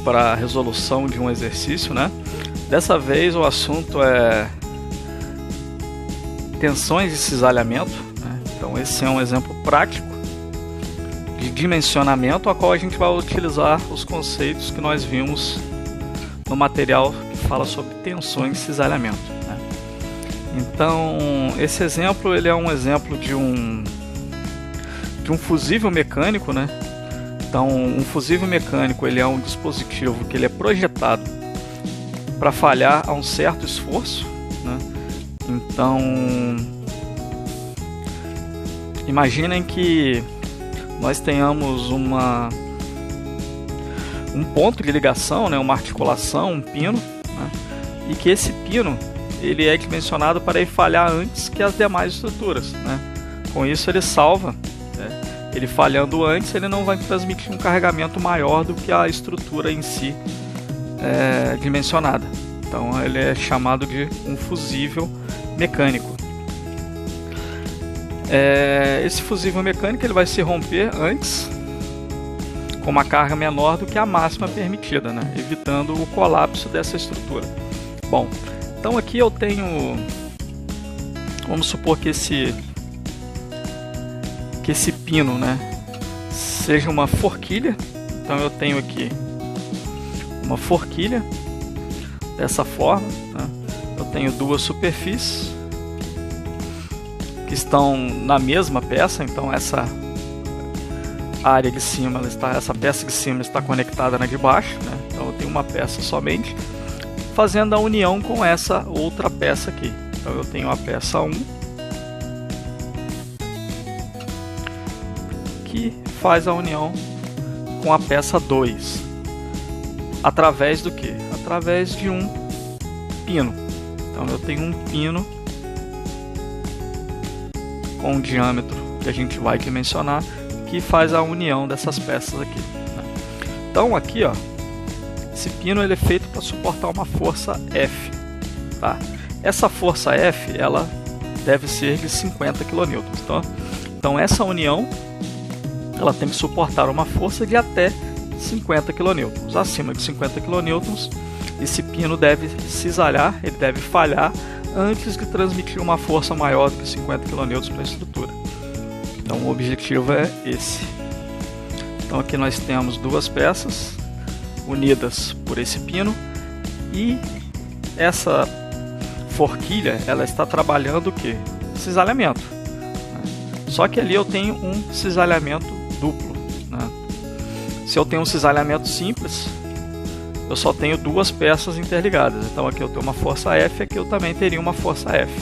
para a resolução de um exercício, né? Dessa vez o assunto é tensões de cisalhamento, né? Então esse é um exemplo prático de dimensionamento, a qual a gente vai utilizar os conceitos que nós vimos no material que fala sobre tensões de cisalhamento, né? Então esse exemplo ele é um exemplo de um fusível mecânico, né? Então um fusível mecânico ele é um dispositivo que ele é projetado para falhar a um certo esforço, né? Então imaginem que nós tenhamos um ponto de ligação, né? Uma articulação, um pino, né? E que esse pino ele é dimensionado para ele falhar antes que as demais estruturas, né? Com isso ele salva, né? Ele falhando antes, ele não vai transmitir um carregamento maior do que a estrutura em si dimensionada. Então ele é chamado de um fusível mecânico. Esse fusível mecânico ele vai se romper antes com uma carga menor do que a máxima permitida, né? Evitando o colapso dessa estrutura. Bom, então aqui eu tenho, vamos supor que esse pino, né, seja uma forquilha. Então eu tenho aqui uma forquilha dessa forma, né? Eu tenho duas superfícies que estão na mesma peça, então essa área de cima, essa peça de cima está conectada na de baixo, né? Então eu tenho uma peça somente, fazendo a união com essa outra peça aqui. Então eu tenho a peça 1, que faz a união com a peça 2, através do que? Através de um pino. Então eu tenho um pino com um diâmetro que a gente vai dimensionar, que faz a união dessas peças aqui, né? Então aqui, ó, esse pino ele é feito para suportar uma força F, tá? Essa força F ela deve ser de 50 kN. Então essa união ela tem que suportar uma força de até 50 kN. Acima de 50 kN, esse pino deve cisalhar, ele deve falhar antes de transmitir uma força maior do que 50 kN para a estrutura. Então o objetivo é esse. Então aqui nós temos duas peças unidas por esse pino, e essa forquilha ela está trabalhando o que? Cisalhamento, né? Só que ali eu tenho um cisalhamento duplo, né? Se eu tenho um cisalhamento simples, eu só tenho duas peças interligadas. Então aqui eu tenho uma força F, aqui eu também teria uma força F.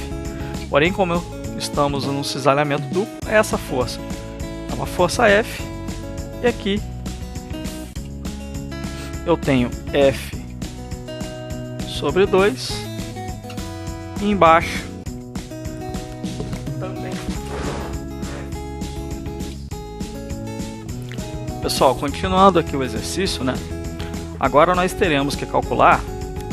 Porém, como estamos num cisalhamento duplo, é essa força é uma força F, e aqui eu tenho F sobre 2, e embaixo também. Pessoal, continuando aqui o exercício, né? Agora nós teremos que calcular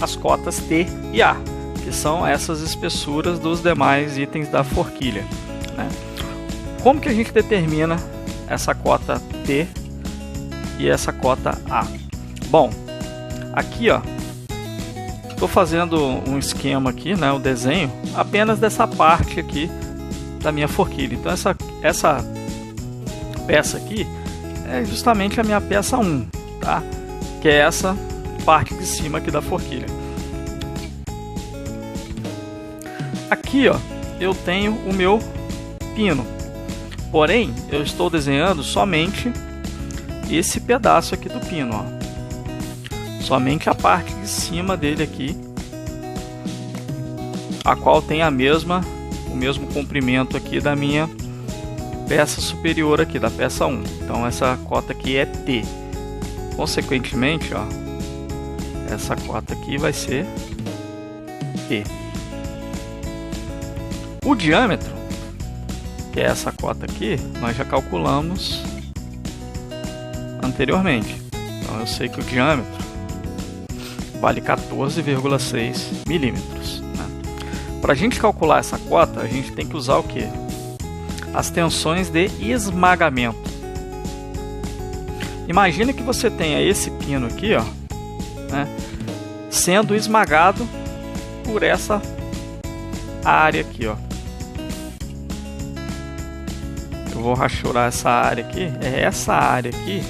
as cotas T e A, que são essas espessuras dos demais itens da forquilha, né? Como que a gente determina essa cota T e essa cota A? Bom, aqui ó, estou fazendo um esquema aqui, né, o desenho apenas dessa parte aqui da minha forquilha. Então essa peça aqui é justamente a minha peça 1, tá? Que é essa parte de cima aqui da forquilha. Aqui ó, eu tenho o meu pino, porém eu estou desenhando somente esse pedaço aqui do pino, ó. Somente a parte de cima dele aqui, a qual tem o mesmo comprimento aqui da minha peça superior aqui, da peça 1. Então essa cota aqui é T. Consequentemente, ó, essa cota aqui vai ser T. O diâmetro, que é essa cota aqui, nós já calculamos anteriormente. Então eu sei que o diâmetro vale 14,6 milímetros, né? Para a gente calcular essa cota, a gente tem que usar o que? As tensões de esmagamento. Imagina que você tenha esse pino aqui, ó, né, sendo esmagado por essa área aqui, ó. Eu vou rachurar essa área aqui. É essa área aqui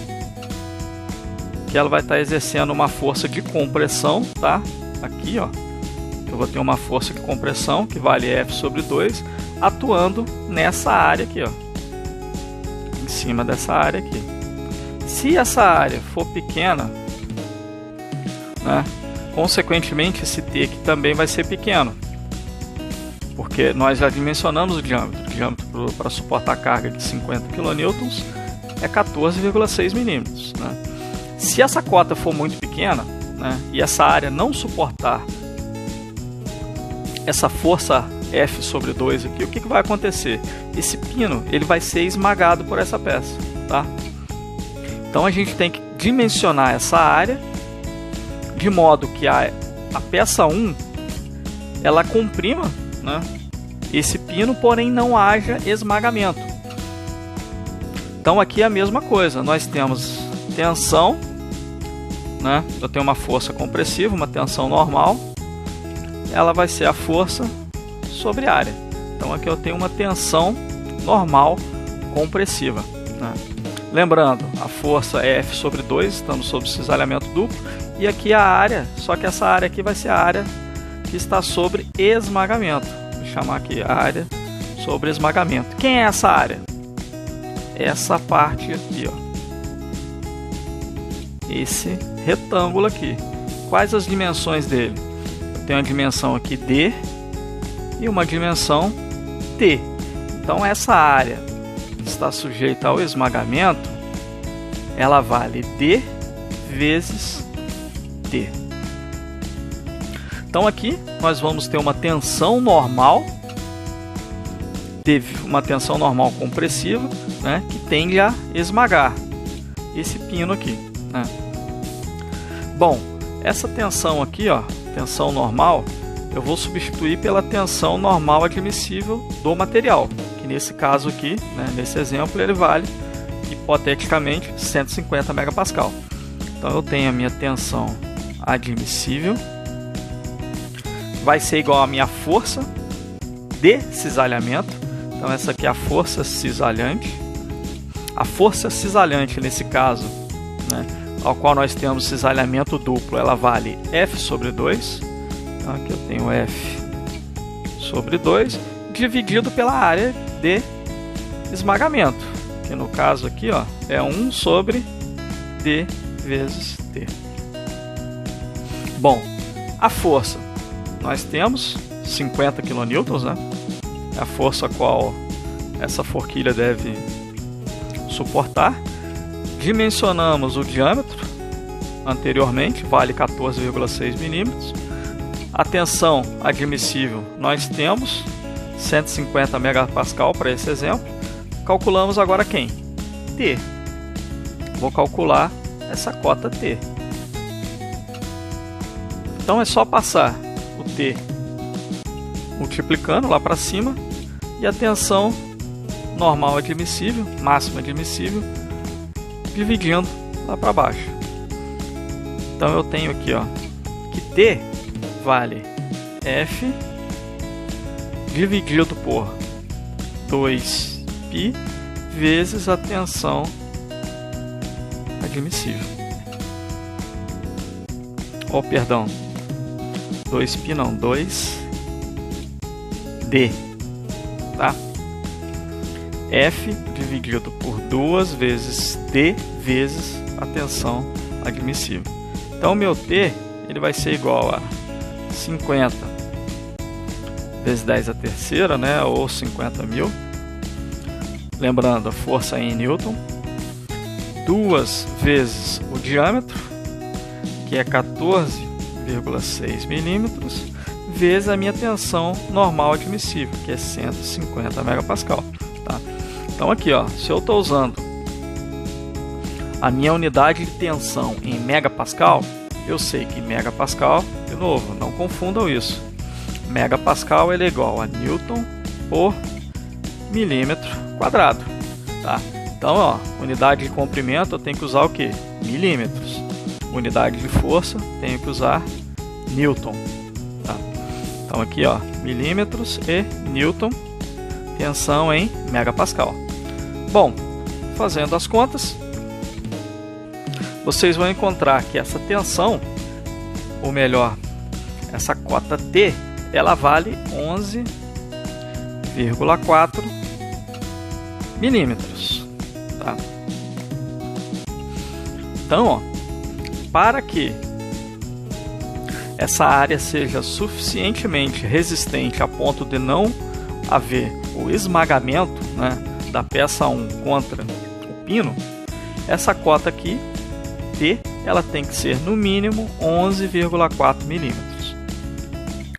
que ela vai estar exercendo uma força de compressão, tá? Aqui, ó, eu vou ter uma força de compressão que vale F sobre 2, atuando nessa área aqui, ó, em cima dessa área aqui. Se essa área for pequena, né, consequentemente esse T aqui também vai ser pequeno, porque nós já dimensionamos o diâmetro. O diâmetro para suportar a carga de 50 kN é 14,6 milímetros, né? Se essa cota for muito pequena, né, e essa área não suportar essa força F sobre 2 aqui, o que vai acontecer? Esse pino ele vai ser esmagado por essa peça, tá? Então a gente tem que dimensionar essa área de modo que a peça 1 ela comprima, né, esse pino, porém não haja esmagamento. Então aqui é a mesma coisa, nós temos tensão, né? Eu tenho uma força compressiva, uma tensão normal, ela vai ser a força sobre a área. Então aqui eu tenho uma tensão normal compressiva, né? Lembrando, a força é F sobre 2, estamos sob cisalhamento duplo, e aqui a área, só que essa área aqui vai ser a área que está sobre esmagamento. Vou chamar aqui a área sobre esmagamento. Quem é essa área? Essa parte aqui, ó. Esse retângulo aqui. Quais as dimensões dele? Eu tenho uma dimensão aqui D e uma dimensão T. Então essa área que está sujeita ao esmagamento, ela vale D vezes T. Então aqui nós vamos ter uma tensão normal, teve uma tensão normal compressiva, né, que tende a esmagar esse pino aqui, né? Bom, essa tensão aqui, ó, tensão normal, eu vou substituir pela tensão normal admissível do material, que nesse caso aqui, né, nesse exemplo, ele vale hipoteticamente 150 megapascal. Então eu tenho a minha tensão admissível, vai ser igual à minha força de cisalhamento. Então essa aqui é a força cisalhante. A força cisalhante nesse caso, né, ao qual nós temos cisalhamento duplo, ela vale F sobre 2. Então aqui eu tenho F sobre 2 dividido pela área de esmagamento, que no caso aqui, ó, é 1 sobre D vezes T. Bom, a força nós temos 50 kN, né? É a força a qual essa forquilha deve suportar. Dimensionamos o diâmetro anteriormente, vale 14,6 milímetros. A tensão admissível nós temos 150 megapascal para esse exemplo. Calculamos agora quem? T. Vou calcular essa cota T. Então é só passar o T multiplicando lá para cima e a tensão normal admissível, máxima admissível, dividindo lá para baixo. Então eu tenho aqui, ó, que T vale F dividido por 2π vezes a tensão admissível. Oh, perdão. 2π não, 2D, tá? F dividido por 2 vezes D vezes a tensão admissível. Então o meu T ele vai ser igual a 50 vezes 10 a terceira, né, ou 50.000. Lembrando, a força é em Newton. 2 vezes o diâmetro, que é 14,6 milímetros, vezes a minha tensão normal admissível, que é 150 megapascal. Tá? Então aqui, ó, se eu estou usando a minha unidade de tensão em megapascal, eu sei que megapascal, de novo, não confundam isso. Megapascal ele é igual a Newton por milímetro quadrado. Tá? Então, ó, unidade de comprimento eu tenho que usar o que? Milímetros. unidade de força, tenho que usar Newton. Tá? Então aqui, ó, milímetros e Newton, tensão em megapascal. Bom, fazendo as contas, vocês vão encontrar que essa tensão, ou melhor, essa cota T, ela vale 11,4 milímetros. Tá? Então, ó, para que essa área seja suficientemente resistente a ponto de não haver o esmagamento, né, da peça 1 contra o pino, essa cota aqui, T, ela tem que ser no mínimo 11,4 milímetros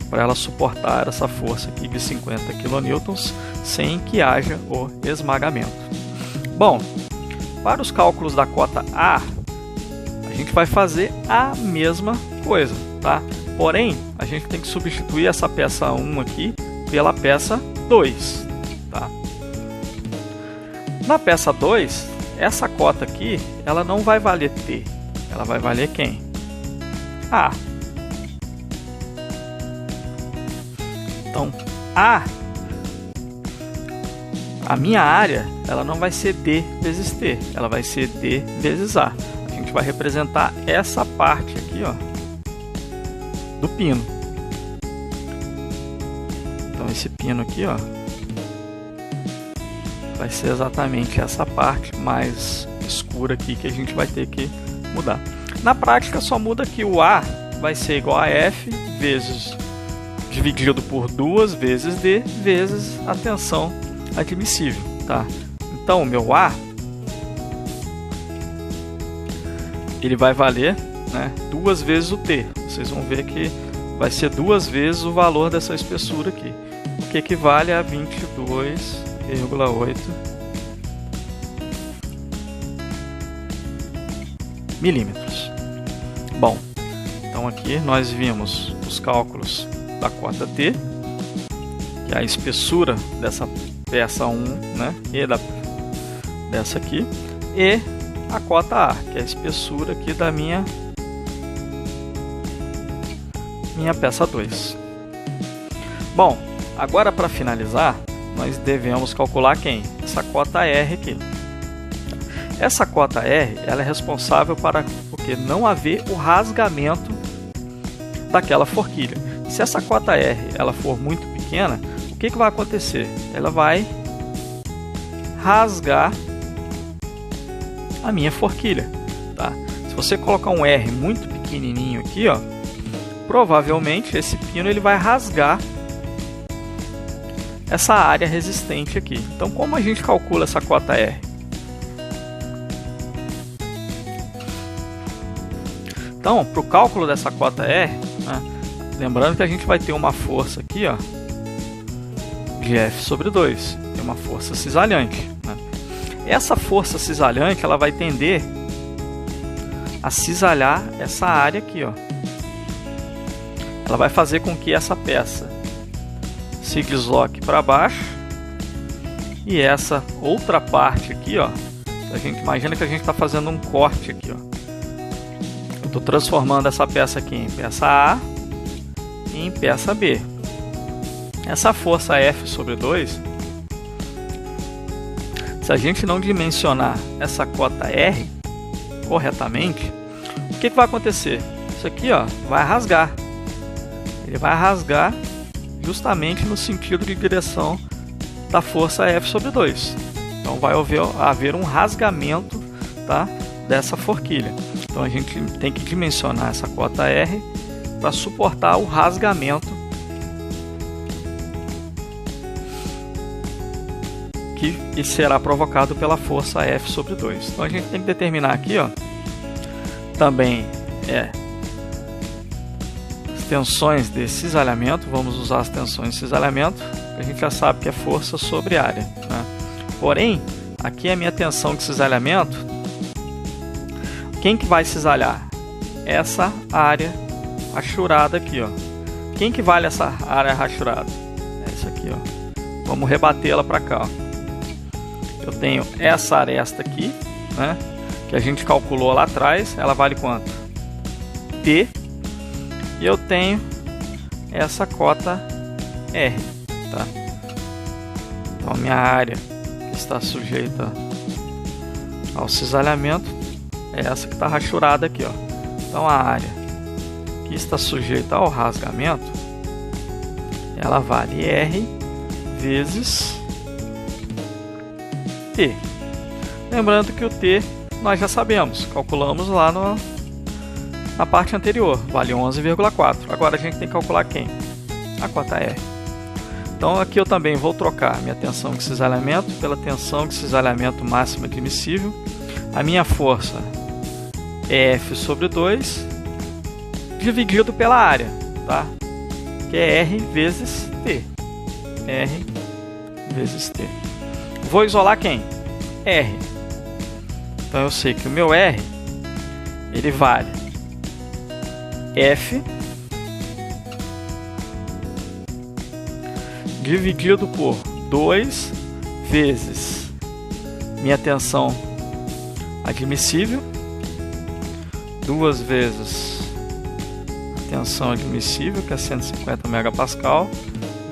para ela suportar essa força aqui de 50 kN sem que haja o esmagamento. Bom, para os cálculos da cota A, a gente vai fazer a mesma coisa, tá? Porém, a gente tem que substituir essa peça 1 aqui pela peça 2, tá? Na peça 2, essa cota aqui, ela não vai valer T, ela vai valer quem? A. Então, a minha área, ela não vai ser D vezes T, ela vai ser D vezes A. A gente vai representar essa parte aqui, ó, do pino. Então esse pino aqui, ó, vai ser exatamente essa parte mais escura aqui que a gente vai ter que mudar. Na prática só muda que o A vai ser igual a F vezes dividido por 2 vezes D vezes a tensão admissível, tá? Então o meu A, ele vai valer, né, 2 vezes o T. Vocês vão ver que vai ser 2 vezes o valor dessa espessura aqui, o que equivale a 22,8 milímetros. Bom, então aqui nós vimos os cálculos da cota T, que é a espessura dessa peça 1, né, e dessa aqui, e a cota A, que é a espessura aqui da minha peça 2. Bom, agora para finalizar, nós devemos calcular quem? Essa cota R aqui. Essa cota R, ela é responsável para porque não haver o rasgamento daquela forquilha. Se essa cota R ela for muito pequena, o que vai acontecer? Ela vai rasgar a minha forquilha, tá? Se você colocar um R muito pequenininho aqui, ó, provavelmente esse pino ele vai rasgar essa área resistente aqui. Então, como a gente calcula essa cota R? Então, para o cálculo dessa cota R, né, lembrando que a gente vai ter uma força aqui, ó, de F sobre 2, tem uma força cisalhante, né? Essa força cisalhante ela vai tender a cisalhar essa área aqui, ó. Ela vai fazer com que essa peça se desloque para baixo e essa outra parte aqui, ó, a gente imagina que a gente está fazendo um corte aqui, ó. Eu estou transformando essa peça aqui em peça A e em peça B. Essa força F sobre 2, se a gente não dimensionar essa cota R corretamente, o que vai acontecer? Isso aqui, ó, vai rasgar. Ele vai rasgar justamente no sentido de direção da força F sobre 2. Então vai haver um rasgamento, tá, dessa forquilha. Então a gente tem que dimensionar essa cota R para suportar o rasgamento que será provocado pela força F sobre 2. Então a gente tem que determinar aqui, ó, também as tensões de cisalhamento. Vamos usar as tensões de cisalhamento, que a gente já sabe que é força sobre área, né? Porém, aqui a minha tensão de cisalhamento, quem que vai cisalhar? Essa área rachurada aqui, ó. Quem que vale essa área rachurada? É isso aqui, ó. Vamos rebatê-la para cá, ó. Eu tenho essa aresta aqui, né, que a gente calculou lá atrás. Ela vale quanto? P, e eu tenho essa cota R, tá? Então a minha área que está sujeita ao cisalhamento é essa que está rachurada aqui, ó. Então a área que está sujeita ao rasgamento, ela vale R vezes T. Lembrando que o T nós já sabemos, calculamos lá na parte anterior, vale 11,4. Agora a gente tem que calcular quem? A cota R. Então aqui eu também vou trocar minha tensão de cisalhamento pela tensão de cisalhamento máxima admissível. A minha força é F sobre 2 dividido pela área, tá? Que é R vezes T. R vezes T. Vou isolar quem? R. Então eu sei que o meu R ele vale F dividido por 2 vezes minha tensão admissível, 2 vezes a tensão admissível, que é 150 megapascal,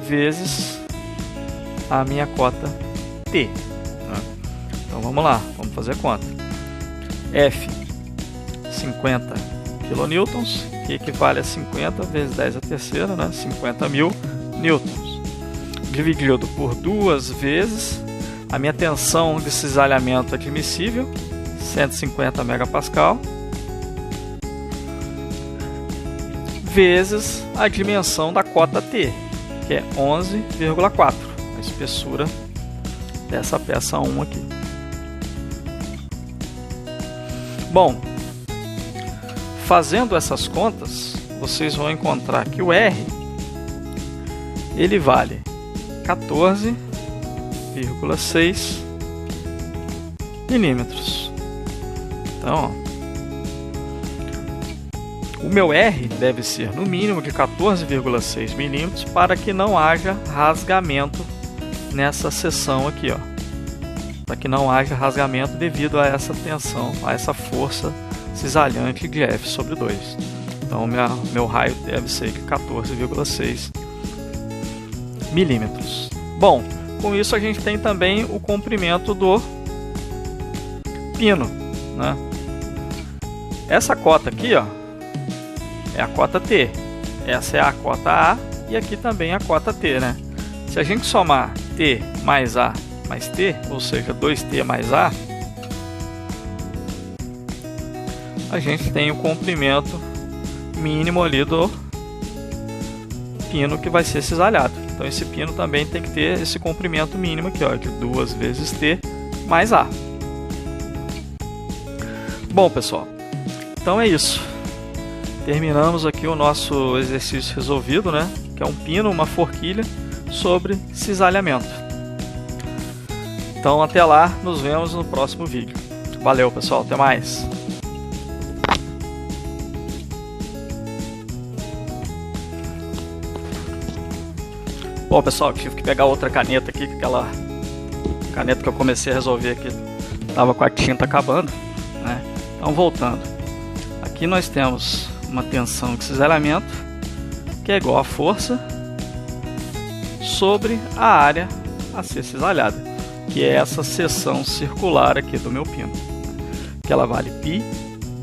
vezes a minha cota T. Então vamos lá, vamos fazer conta. F, 50 kilonewtons, que equivale a 50 vezes 10 a terceira, né? 50 mil newtons. Dividido por 2 vezes a minha tensão de cisalhamento admissível, 150 megapascal, vezes a dimensão da cota T, que é 11,4, a espessura dessa peça 1 aqui. Bom, fazendo essas contas, vocês vão encontrar que o R ele vale 14,6 milímetros. Então, ó, o meu R deve ser no mínimo de 14,6 milímetros para que não haja rasgamento nessa seção aqui, ó. Para que não haja rasgamento devido a essa tensão, a essa força cisalhante de F sobre 2. Então, meu raio deve ser de 14,6 milímetros. Bom, com isso a gente tem também o comprimento do pino, né? Essa cota aqui, ó, é a cota T. Essa é a cota A e aqui também a cota T, né? Se a gente somar T mais A mais T, ou seja, 2T mais A, a gente tem o comprimento mínimo ali do pino que vai ser cisalhado. Então esse pino também tem que ter esse comprimento mínimo aqui, ó, de 2 vezes T mais A. Bom, pessoal, então é isso. Terminamos aqui o nosso exercício resolvido, né? Que é um pino, uma forquilha sobre cisalhamento. Então até lá, nos vemos no próximo vídeo. Valeu, pessoal, até mais! Bom, pessoal, tive que pegar outra caneta aqui, aquela caneta que eu comecei a resolver aqui estava com a tinta acabando, né? Então voltando, aqui nós temos uma tensão de cisalhamento que é igual a força sobre a área a ser cisalhada, que é essa seção circular aqui do meu pino, que ela vale π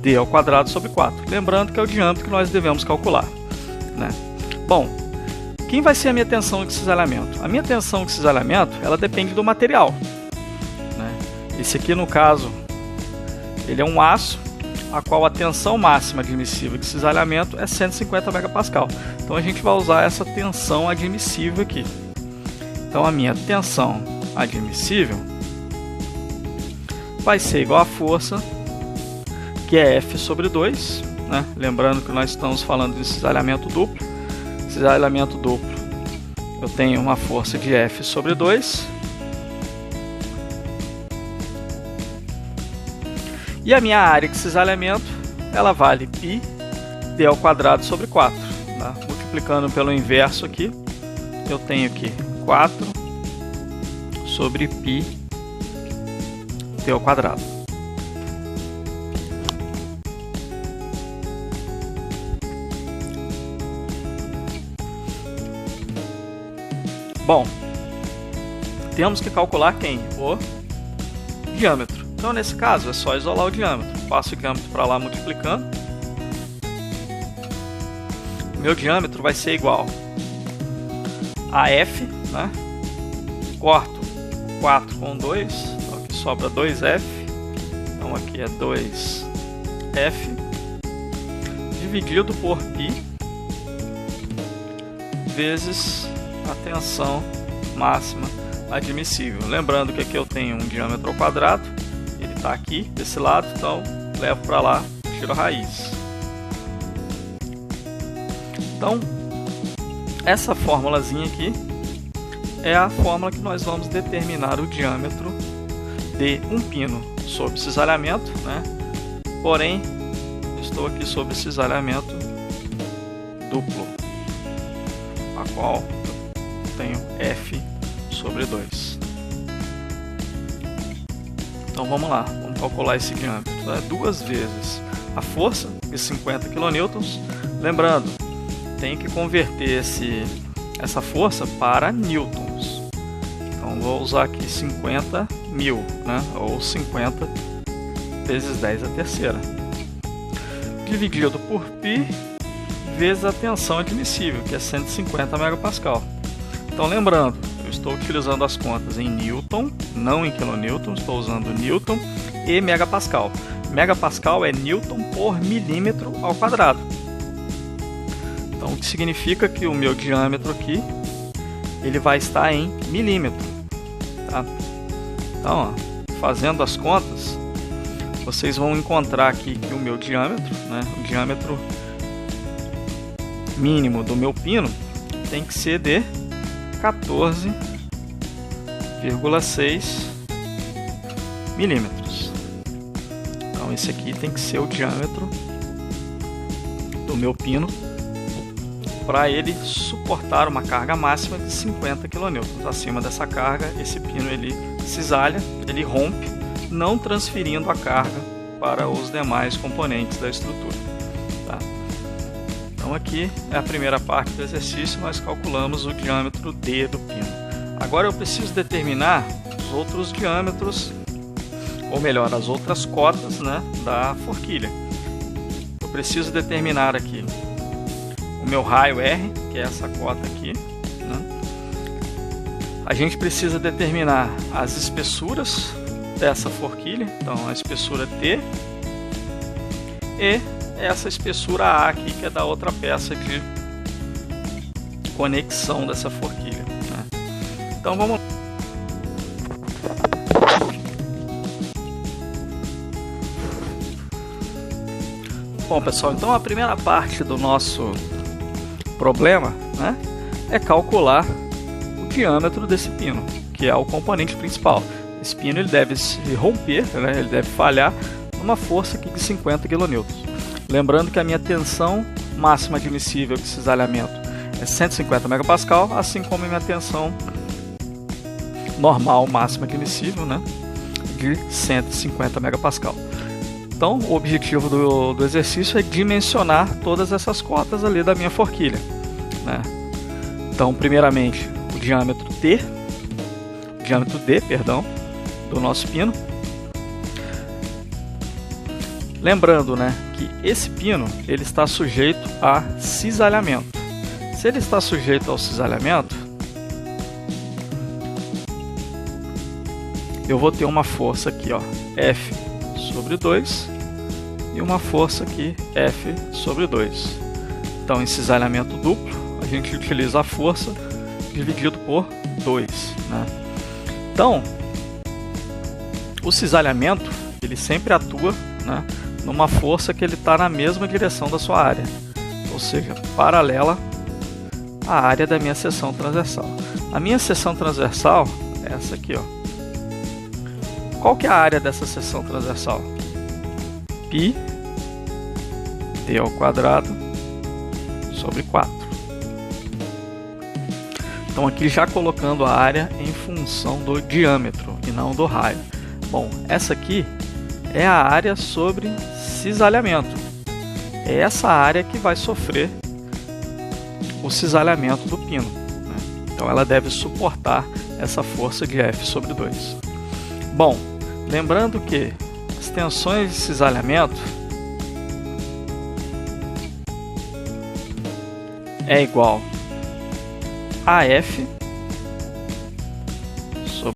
d ao quadrado sobre 4. Lembrando que é o diâmetro que nós devemos calcular, né? Bom, quem vai ser a minha tensão de cisalhamento? A minha tensão de cisalhamento, ela depende do material, né? Esse aqui, no caso, ele é um aço, a qual a tensão máxima admissível de cisalhamento é 150 megapascal. Então a gente vai usar essa tensão admissível aqui. Então a minha tensão admissível vai ser igual a força, que é F sobre 2, né? Lembrando que nós estamos falando de cisalhamento duplo. Cisalhamento duplo, eu tenho uma força de F sobre 2 e a minha área de cisalhamento, ela vale π d ao quadrado sobre 4, tá? Multiplicando pelo inverso aqui, eu tenho aqui 4 sobre π d ao quadrado. Bom, temos que calcular quem? O diâmetro. Então, nesse caso, é só isolar o diâmetro. Passo o diâmetro para lá multiplicando. Meu diâmetro vai ser igual a F, né? Corto 4 com 2, então aqui sobra 2F. Então aqui é 2F dividido por π vezes a tensão máxima admissível. Lembrando que aqui eu tenho um diâmetro ao quadrado, ele está aqui desse lado, então levo para lá, tiro a raiz. Então, essa formulazinha aqui é a fórmula que nós vamos determinar o diâmetro de um pino sob cisalhamento, né? Porém, estou aqui sob cisalhamento duplo, a qual eu tenho F sobre 2. Então vamos lá, vamos calcular esse diâmetro. Então, é 2 vezes a força, de 50 kN. Lembrando, tem que converter essa força para newtons. Então vou usar aqui 50.000, né? Ou 50 vezes 10 a terceira, dividido por π vezes a tensão admissível, que é 150 megapascal. Então lembrando, eu estou utilizando as contas em newton, não em quilonewton, estou usando newton e megapascal. Megapascal é newton por milímetro ao quadrado. Então, o que significa que o meu diâmetro aqui, ele vai estar em milímetro, tá? Então, ó, fazendo as contas, vocês vão encontrar aqui que o meu diâmetro, né, o diâmetro mínimo do meu pino, tem que ser de 14,6 milímetros. Então, esse aqui tem que ser o diâmetro do meu pino, para ele suportar uma carga máxima de 50 kN. Acima dessa carga, esse pino ele cisalha, ele rompe, não transferindo a carga para os demais componentes da estrutura. Tá? Então aqui é a primeira parte do exercício, nós calculamos o diâmetro D do pino. Agora eu preciso determinar os outros diâmetros, ou melhor, as outras cotas, né, da forquilha. Eu preciso determinar aqui o meu raio R, que é essa cota aqui, né? A gente precisa determinar as espessuras dessa forquilha, então a espessura T e essa espessura A aqui, que é da outra peça de conexão dessa forquilha, né? Então vamos lá. Bom, pessoal, então a primeira parte do nosso problema, né, é calcular o diâmetro desse pino, que é o componente principal. Esse pino ele deve se romper, né, ele deve falhar numa força aqui de 50 kN. Lembrando que a minha tensão máxima admissível de cisalhamento é 150 megapascal, assim como a minha tensão normal máxima admissível, né, de 150 megapascal. Então, o objetivo do exercício é dimensionar todas essas cotas ali da minha forquilha, né? Então, primeiramente, o diâmetro D, do nosso pino. Lembrando, né, que esse pino ele está sujeito a cisalhamento. Se ele está sujeito ao cisalhamento, eu vou ter uma força aqui, ó, F sobre 2 e uma força aqui F sobre 2. Então, em cisalhamento duplo, a gente utiliza a força dividido por 2, né? Então, o cisalhamento ele sempre atua, né, numa força que ele está na mesma direção da sua área, ou seja, paralela à área da minha seção transversal. A minha seção transversal é essa aqui, ó. Qual que é a área dessa seção transversal? Π d ao quadrado sobre 4. Então aqui já colocando a área em função do diâmetro e não do raio. Bom, essa aqui é a área sobre cisalhamento. É essa área que vai sofrer o cisalhamento do pino, né? Então ela deve suportar essa força de F sobre 2. Bom, lembrando que as tensões de cisalhamento é igual a F